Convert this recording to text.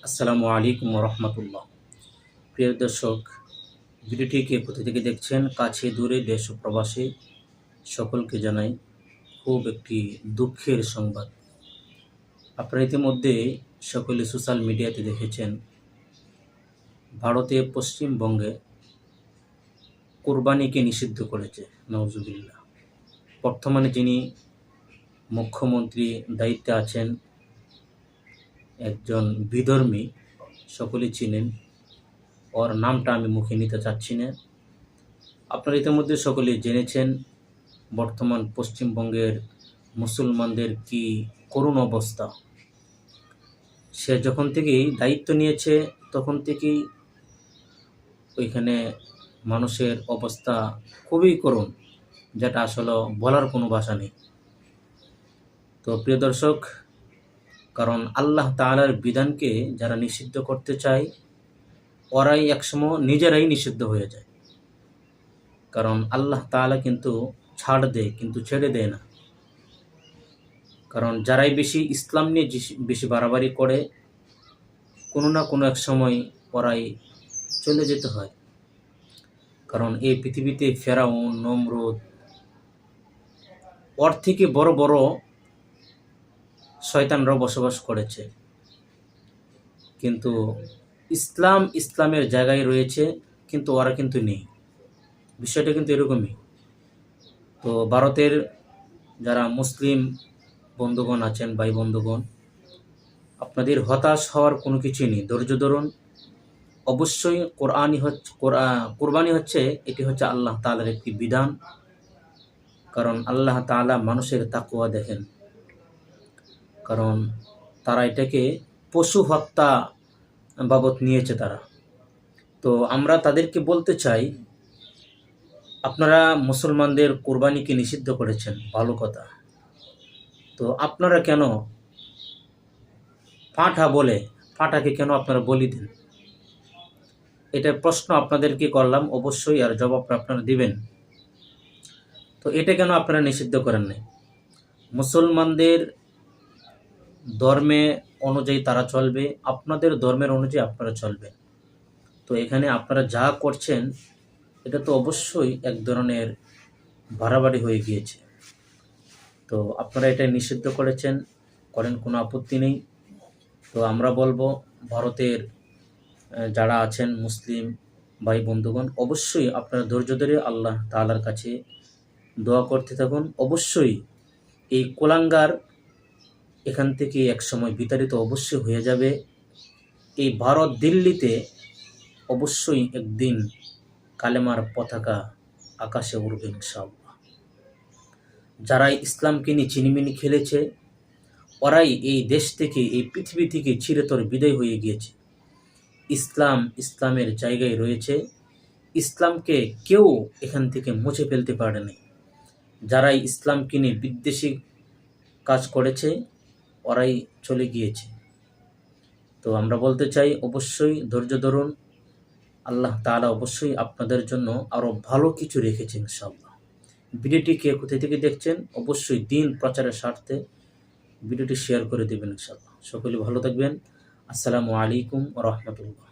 আসসালামু আলাইকুম রহমতুল্লাহ। প্রিয় দর্শক, ভিডিওটিকে কোথা থেকে দেখছেন, কাছে দূরে দেশ ও প্রবাসে, সকলকে জানাই খুব একটি দুঃখের সংবাদ। আপনারা ইতিমধ্যে সকলে সোশ্যাল মিডিয়াতে দেখেছেন, ভারতে পশ্চিমবঙ্গে কোরবানিকে নিষিদ্ধ করেছে। নাউজুবিল্লাহ। বর্তমানে যিনি মুখ্যমন্ত্রী দায়িত্বে আছেন, একজন বিধর্মী, সকলে চিনেন, ওর নামটা আমি মুখে নিতে চাচ্ছি না। আপনারা ইতিমধ্যে সকলে জেনেছেন বর্তমান পশ্চিমবঙ্গের মুসলমানদের কি করুণ অবস্থা। সে যখন থেকেই দায়িত্ব নিয়েছে তখন থেকেই ওইখানে মানুষের অবস্থা খুবই করুণ, যেটা আসলে বলার কোনো ভাষা নেই। তো প্রিয় দর্শক, কারণ আল্লাহ তাআলার বিধানকে যারা নিষিদ্ধ করতে চায়, ওরাই একসময় নিজেরাই নিষিদ্ধ হয়ে যায়। কারণ আল্লাহ তাআলা কিন্তু ছাড় দেয়, কিন্তু ছেড়ে দেয় না। কারণ যারাই বেশি ইসলাম নিয়ে বেশি বাড়াবাড়ি করে, কোনো না কোনো এক সময় ওরাই চলে যেতে হয়। কারণ এই পৃথিবীতে ফেরাউন, নমরুদ, ওর থেকে বড় বড় শয়তানরাও বসবাস করেছে, কিন্তু ইসলামের জায়গায় রয়েছে, কিন্তু ওরা কিন্তু নেই। বিষয়টা কিন্তু এরকমই। তো ভারতের যারা মুসলিম বন্ধুগণ আছেন, ভাই বন্ধুগণ, আপনাদের হতাশ হওয়ার কোনো কিছুই নেই। ধৈর্য ধরুন। অবশ্যই কোরবানি হচ্ছে এটি হচ্ছে আল্লাহ তাআলার একটি বিধান। কারণ আল্লাহ তাআলা মানুষের তাকওয়া দেখেন। কারণ তারা এটাকে পশু হত্যা বাবদ নিয়েছে তারা। তো আমরা তাদেরকে বলতে চাই, আপনারা মুসলমানদের কোরবানিকে নিষিদ্ধ করেছেন, ভালো কথা। তো আপনারা কেন পাঁঠাকে কেন আপনারা বলি দেন? এটার প্রশ্ন আপনাদেরকে করলাম, অবশ্যই আর জবাবটা আপনারা দিবেন। তো এটা কেন আপনারা নিষিদ্ধ করেন নাই? মুসলমানদের ধর্মে অনুযায়ী তারা চলবে, আপনাদের ধর্মের অনুযায়ী আপনারা চলবেন। তো এখানে আপনারা যা করছেন এটা তো অবশ্যই এক ধরনের বাড়াবাড়ি হয়ে গিয়েছে। তো আপনারা এটা নিষিদ্ধ করেছেন, করেন, কোনো আপত্তি নেই। তো আমরা বলবো, ভারতের যারা আছেন মুসলিম ভাই বন্ধুগণ, অবশ্যই আপনারা ধৈর্য ধরে আল্লাহ তাআলার কাছে দোয়া করতে থাকুন। অবশ্যই এই কুলাঙ্গার এখান থেকে একসময় বিতাড়িত অবশ্যই হয়ে যাবে। এই ভারত দিল্লিতে অবশ্যই একদিন কালেমার পতাকা আকাশে উড়বে ইনশাআল্লাহ। যারাই ইসলামকে নিয়ে চিনিমিনি খেলেছে, ওরাই এই দেশ থেকে, এই পৃথিবী থেকে চিরতরে বিদায় হয়ে গিয়েছে। ইসলামের জায়গায় রয়েছে। ইসলামকে কেউ এখান থেকে মুছে ফেলতে পারেনি। যারাই ইসলামকে নিয়ে বিদ্বেষী কাজ করেছে, ওরাই চলে গিয়েছে। তো আমরা বলতে চাই, অবশ্যই ধৈর্য ধরুন। আল্লাহ তাআলা অবশ্যই আপনাদের জন্য আরও ভালো কিছু রেখেছেন ইনশাআল্লাহ। ভিডিওটি কে কোথা থেকে দেখছেন, অবশ্যই দিন প্রচারের স্বার্থে ভিডিওটি শেয়ার করে দেবেন ইনশাআল্লাহ। সকলে ভালো থাকবেন। আসসালামু আলাইকুম ওয়া রাহমাতুল্লাহ।